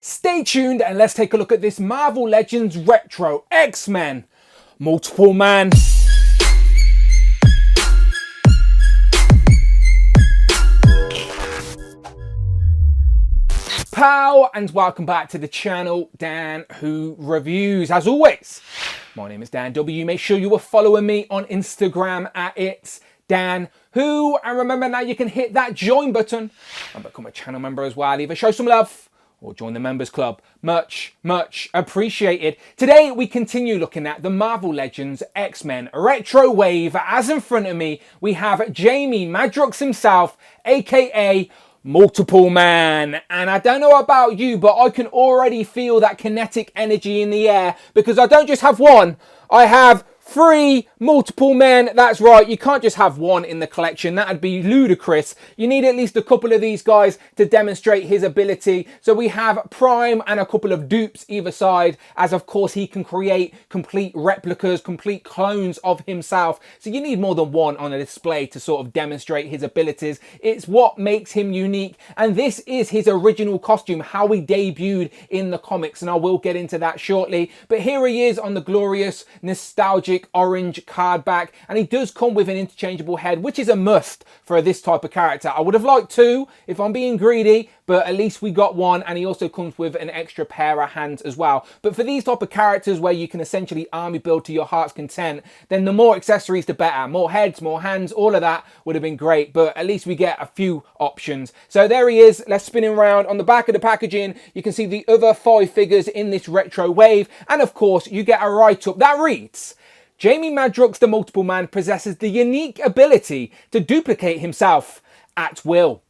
Stay tuned and let's take a look at this Marvel Legends Retro X-Men Multiple Man. Pow, and welcome back to the channel, Dan Who Reviews. As always, my name is Dan W. Make sure you are following me on Instagram at It's Dan Who, and remember now you can hit that join button and become a channel member as well. Either show some love or join the members club. Much appreciated. Today we continue looking at the Marvel Legends X-Men Retro Wave. As in front of me we have Jamie Madrox himself, aka Multiple Man. And I don't know about you, but I can already feel that kinetic energy in the air, because I don't just have one, I have 3 multiple men. That's right, you can't just have one in the collection, that'd be ludicrous. You need at least a couple of these guys to demonstrate his ability. So we have Prime and a couple of dupes either side, as of course he can create complete replicas, complete clones of himself. So you need more than one on a display to sort of demonstrate his abilities. It's what makes him unique, and this is his original costume, how he debuted in the comics, and I will get into that shortly. But here he is on the glorious, nostalgic orange card back, and he does come with an interchangeable head, which is a must for this type of character. I would have liked 2 if I'm being greedy, but at least we got 1, and he also comes with an extra pair of hands as well. But for these type of characters where you can essentially army build to your heart's content, then the more accessories the better. More heads, more hands, all of that would have been great, but at least we get a few options. So there he is. Let's spin him around. On the back of the packaging you can see the other 5 figures in this retro wave, and of course you get a write-up that reads: Jamie Madrox, the Multiple Man, possesses the unique ability to duplicate himself at will.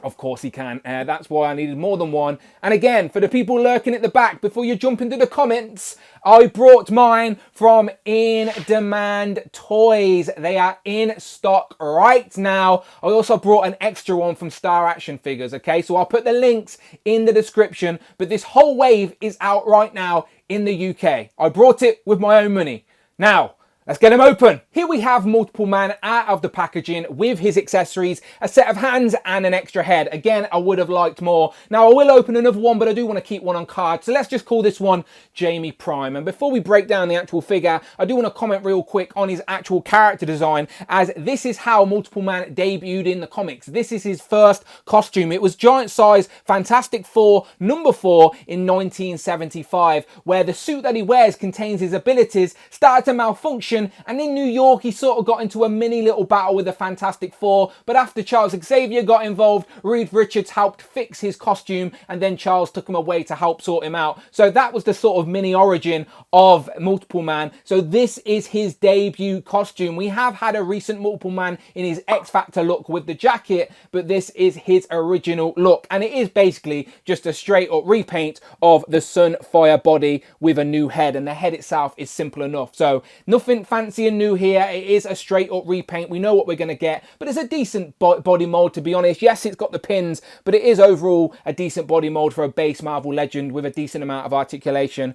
Of course he can. That's why I needed more than one. And again, for the people lurking at the back, before you jump into the comments, I brought mine from In Demand Toys. They are in stock right now. I also brought an extra one from Star Action Figures, okay? So I'll put the links in the description, but this whole wave is out right now in the UK. I brought it with my own money. Now, let's get him open. Here we have Multiple Man out of the packaging with his accessories, a set of hands and an extra head. Again, I would have liked more. Now, I will open another one, but I do want to keep one on card. So let's just call this one Jamie Prime. And before we break down the actual figure, I do want to comment real quick on his actual character design, as this is how Multiple Man debuted in the comics. This is his first costume. It was giant size Fantastic Four number 4 in 1975, where the suit that he wears contains his abilities, started to malfunction, and in New York he sort of got into a mini little battle with the Fantastic Four, but after Charles Xavier got involved, Reed Richards helped fix his costume, and then Charles took him away to help sort him out. So that was the sort of mini origin of Multiple Man. So this is his debut costume. We have had a recent Multiple Man in his X Factor look with the jacket, but this is his original look, and it is basically just a straight up repaint of the Sunfire body with a new head, and the head itself is simple enough. So nothing fancy and new here. It is a straight up repaint. We know what we're going to get, but it's a decent body mold, to be honest. Yes, it's got the pins, but it is overall a decent body mold for a base Marvel Legend with a decent amount of articulation.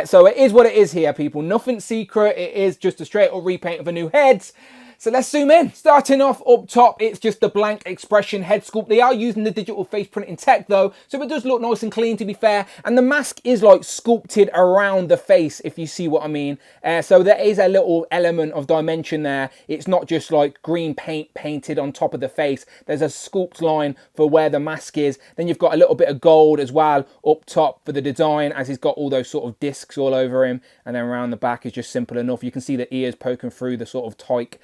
So it is what it is here, people. Nothing secret. It is just a straight up repaint of a new head. So let's zoom in. Starting off up top, it's just the blank expression head sculpt. They are using the digital face printing tech though, so it does look nice and clean, to be fair. And the mask is like sculpted around the face, if you see what I mean. So there is a little element of dimension there. It's not just like green paint painted on top of the face. There's a sculpt line for where the mask is. Then you've got a little bit of gold as well up top for the design, as he's got all those sort of discs all over him. And then around the back is just simple enough. You can see the ears poking through the sort of tight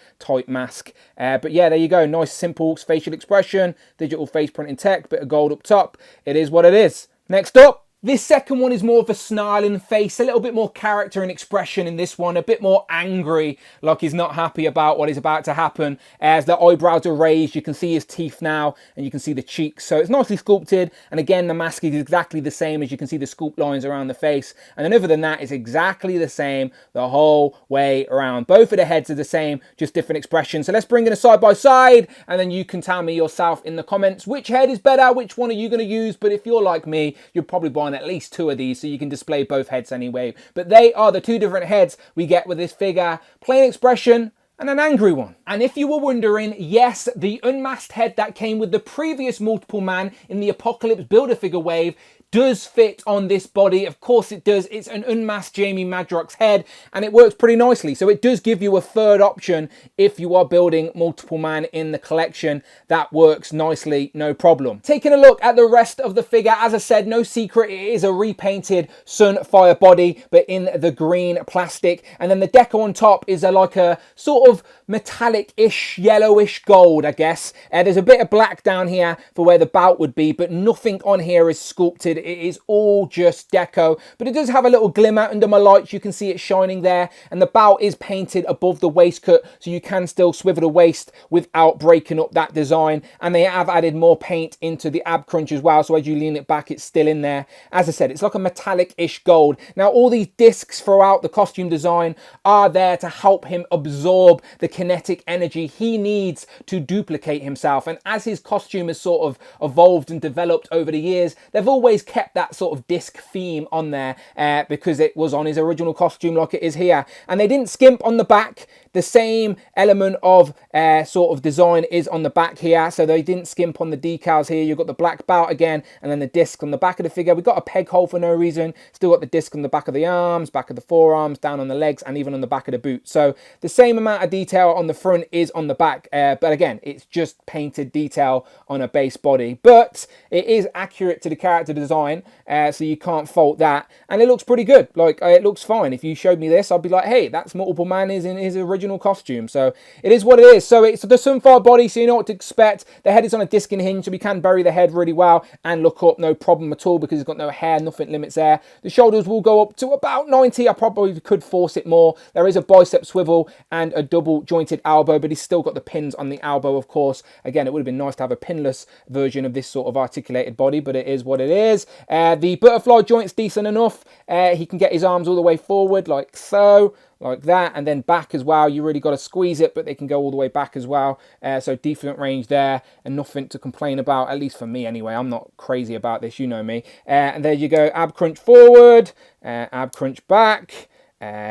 mask, but yeah, there you go. Nice simple facial expression, digital face printing tech, bit of gold up top. It is what it is. Next up, this second one is more of a snarling face, a little bit more character and expression in this one, a bit more angry, like he's not happy about what is about to happen. As the eyebrows are raised, you can see his teeth now, and you can see the cheeks. So it's nicely sculpted, and again, the mask is exactly the same, as you can see the sculpt lines around the face. And then other than that, it's exactly the same the whole way around. Both of the heads are the same, just different expressions. So let's bring it a side by side, and then you can tell me yourself in the comments which head is better, which one are you going to use. But if you're like me, you're probably buying at least 2 of these, so you can display both heads anyway. But they are the 2 different heads we get with this figure: plain expression and an angry one. And if you were wondering, yes, the unmasked head that came with the previous Multiple Man in the Apocalypse Builder-Figure wave does fit on this body. Of course it does. It's an unmasked Jamie Madrox head, and it works pretty nicely. So it does give you a third option if you are building multiple man in the collection. That works nicely, no problem. Taking a look at the rest of the figure, as I said, no secret, it is a repainted Sunfire body, but in the green plastic. And then the deco on top is like a sort of metallic-ish, yellowish gold, I guess. There's a bit of black down here for where the bout would be, but nothing on here is sculpted. It is all just deco, but it does have a little glimmer under my lights. You can see it shining there, and the bout is painted above the waistcoat, so you can still swivel the waist without breaking up that design. And they have added more paint into the ab crunch as well, so as you lean it back, it's still in there. As I said, it's like a metallic-ish gold. Now, all these discs throughout the costume design are there to help him absorb the kinetic energy he needs to duplicate himself. And as his costume has sort of evolved and developed over the years, they've always kept that sort of disc theme on there because it was on his original costume like it is here. And they didn't skimp on the back. The same element of sort of design is on the back here, so they didn't skimp on the decals here. You've got the black bout again, and then the disc on the back of the figure. We've got a peg hole for no reason. Still got the disc on the back of the arms, back of the forearms, down on the legs, and even on the back of the boot. So the same amount of detail on the front is on the back, but again, it's just painted detail on a base body. But it is accurate to the character design, so you can't fault that. And it looks pretty good. Like, it looks fine. If you showed me this, I'd be like, hey, that's Multiple Man is in his original costume. So it is what it is. So it's the Sunfire body, so you know what to expect. The head is on a disc and hinge, so we can bury the head really well and look up, no problem at all, because it's got no hair, nothing limits there. The shoulders will go up to about 90. I probably could force it more. There is a bicep swivel and a double jointed elbow, but he's still got the pins on the elbow, of course. Again, it would have been nice to have a pinless version of this sort of articulated body, but it is what it is. The butterfly joint's decent enough. He can get his arms all the way forward like so, like that, and then back as well. You really got to squeeze it, but they can go all the way back as well. So decent range there, and nothing to complain about, at least for me anyway. I'm not crazy about this, you know me. And there you go, ab crunch forward, ab crunch back.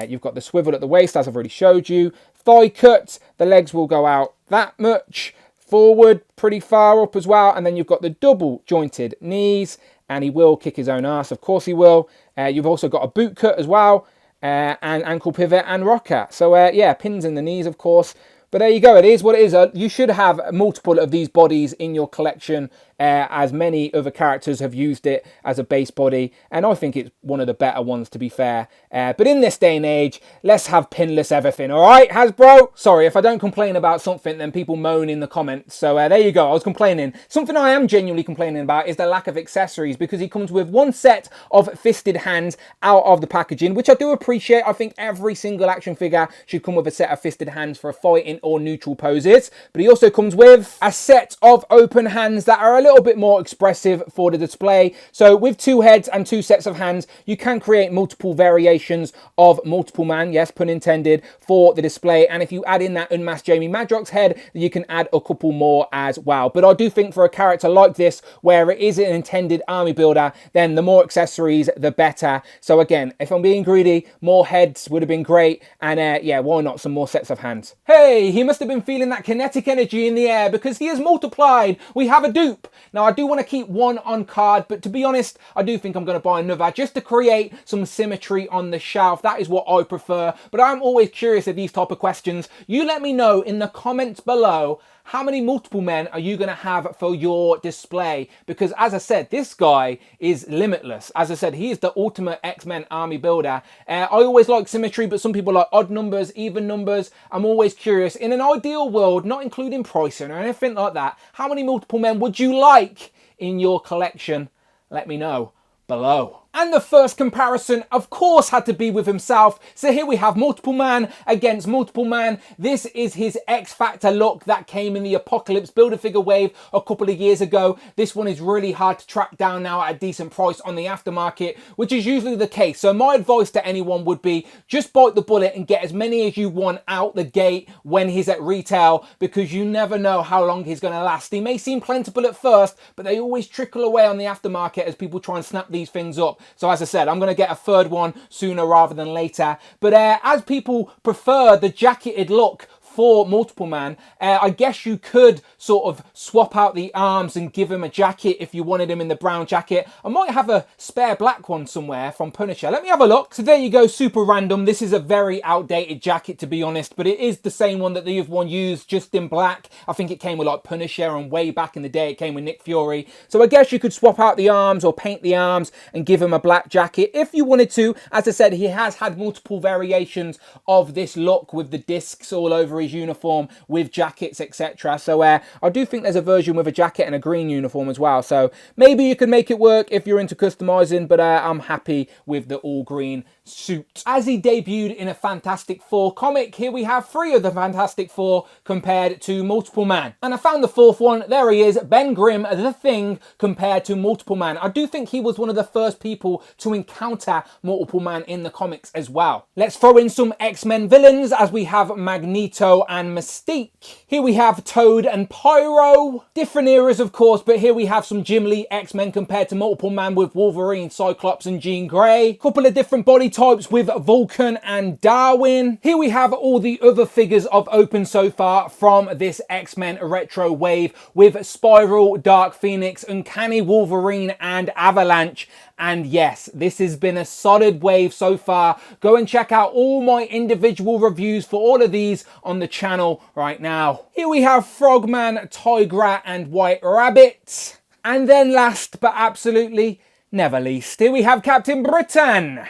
You've got the swivel at the waist, as I've already showed you. Thigh cut, the legs will go out that much. Forward, pretty far up as well. And then you've got the double jointed knees, and he will kick his own ass. Of course he will. You've also got a boot cut as well. And ankle pivot and rocker. So yeah, pins in the knees, of course. But there you go, it is what it is. You should have multiple of these bodies in your collection, as many other characters have used it as a base body, and I think it's one of the better ones, to be fair. But in this day and age, let's have pinless everything, all right, Hasbro? Sorry, if I don't complain about something, then people moan in the comments. So there you go, I was complaining. Something I am genuinely complaining about is the lack of accessories, because he comes with one set of fisted hands out of the packaging, which I do appreciate. I think every single action figure should come with a set of fisted hands for a fighting or neutral poses. But he also comes with a set of open hands that are a little bit more expressive for the display. So with two heads and two sets of hands, you can create multiple variations of Multiple Man, yes, pun intended, for the display. And if you add in that unmasked Jamie Madrox head, you can add a couple more as well. But I do think for a character like this, where it is an intended army builder, then the more accessories, the better. So again, if I'm being greedy, more heads would have been great. And yeah, why not some more sets of hands? Hey, he must have been feeling that kinetic energy in the air, because he has multiplied. We have a dupe. Now, I do want to keep one on card, but to be honest, I do think I'm going to buy another just to create some symmetry on the shelf. That is what I prefer, but I'm always curious of these type of questions. You let me know in the comments below, how many multiple men are you going to have for your display? Because as I said, this guy is limitless. As I said, he is the ultimate X-Men army builder. I always like symmetry, but some people like odd numbers, even numbers. I'm always curious. In an ideal world, not including pricing or anything like that, how many multiple men would you like in your collection? Let me know below. And the first comparison, of course, had to be with himself. So here we have Multiple Man against Multiple Man. This is his X Factor look that came in the Apocalypse Build-A-Figure wave a couple of years ago. This one is really hard to track down now at a decent price on the aftermarket, which is usually the case. So my advice to anyone would be just bite the bullet and get as many as you want out the gate when he's at retail, because you never know how long he's going to last. He may seem plentiful at first, but they always trickle away on the aftermarket as people try and snap these things up. So as I said, I'm going to get a third one sooner rather than later. But as people prefer the jacketed look for Multiple Man. I guess you could sort of swap out the arms and give him a jacket if you wanted him in the brown jacket. I might have a spare black one somewhere from Punisher. Let me have a look. So there you go, super random. This is a very outdated jacket, to be honest, but it is the same one that the other one used, just in black. I think it came with like Punisher, and way back in the day it came with Nick Fury. So I guess you could swap out the arms or paint the arms and give him a black jacket if you wanted to. As I said, he has had multiple variations of this look with the discs all over his uniform, with jackets, etc. So I do think there's a version with a jacket and a green uniform as well. So maybe you could make it work if you're into customizing, but I'm happy with the all green suit. As he debuted in a Fantastic Four comic, here we have 3 of the Fantastic Four compared to Multiple Man. And I found the 4th one. There he is, Ben Grimm, the Thing, compared to Multiple Man. I do think he was one of the first people to encounter Multiple Man in the comics as well. Let's throw in some X-Men villains, as we have Magneto and Mystique. Here we have Toad and Pyro. Different eras, of course, but here we have some Jim Lee X-Men compared to Multiple Man with Wolverine, Cyclops and Jean Grey. Couple of different body types with Vulcan and Darwin. Here we have all the other figures I've opened so far from this X-Men retro wave with Spiral, Dark Phoenix, Uncanny Wolverine and Avalanche. And yes, this has been a solid wave so far. Go and check out all my individual reviews for all of these on the channel right now. Here we have Frogman, Tigra and White Rabbit. And then last but absolutely never least, here we have Captain Britain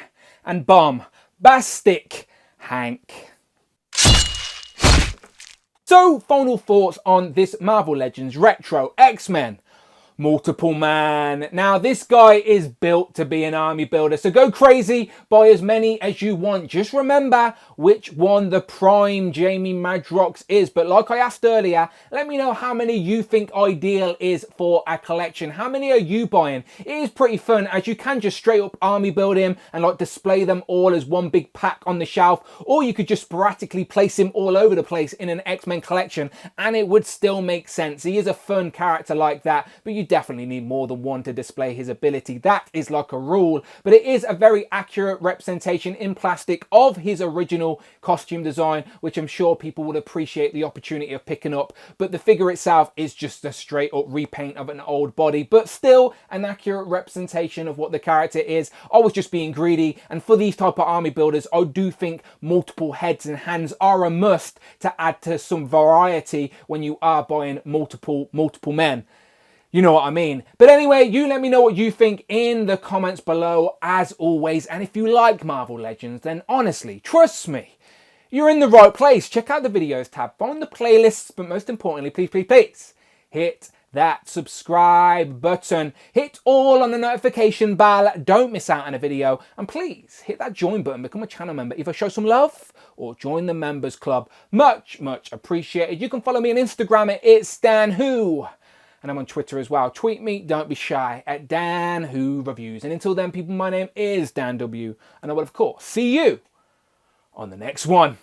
and Bombastic Hank. So, final thoughts on this Marvel Legends Retro X-Men Multiple Man. Now, this guy is built to be an army builder, so go crazy, buy as many as you want. Just remember which one the prime Jamie Madrox is. But like I asked earlier, let me know how many you think ideal is for a collection. How many are you buying? It is pretty fun, as you can just straight up army build him and like display them all as one big pack on the shelf, or you could just sporadically place him all over the place in an X-Men collection and it would still make sense. He is a fun character like that, but you definitely need more than one to display his ability. That is like a rule, but it is a very accurate representation in plastic of his original costume design, which I'm sure people would appreciate the opportunity of picking up. But the figure itself is just a straight up repaint of an old body, but still an accurate representation of what the character is. I was just being greedy, and for these type of army builders, I do think multiple heads and hands are a must to add to some variety when you are buying multiple men. You know what I mean. But anyway, you let me know what you think in the comments below, as always. And if you like Marvel Legends, then honestly, trust me, you're in the right place. Check out the videos tab, find the playlists, but most importantly, please, hit that subscribe button. Hit all on the notification bell. Don't miss out on a video. And please, hit that join button. Become a channel member. Either show some love or join the members club. Much appreciated. You can follow me on Instagram at It's Dan Who. And I'm on Twitter as well. Tweet me, don't be shy, at Dan Who Reviews. And until then, people, my name is Dan W. And I will, of course, see you on the next one.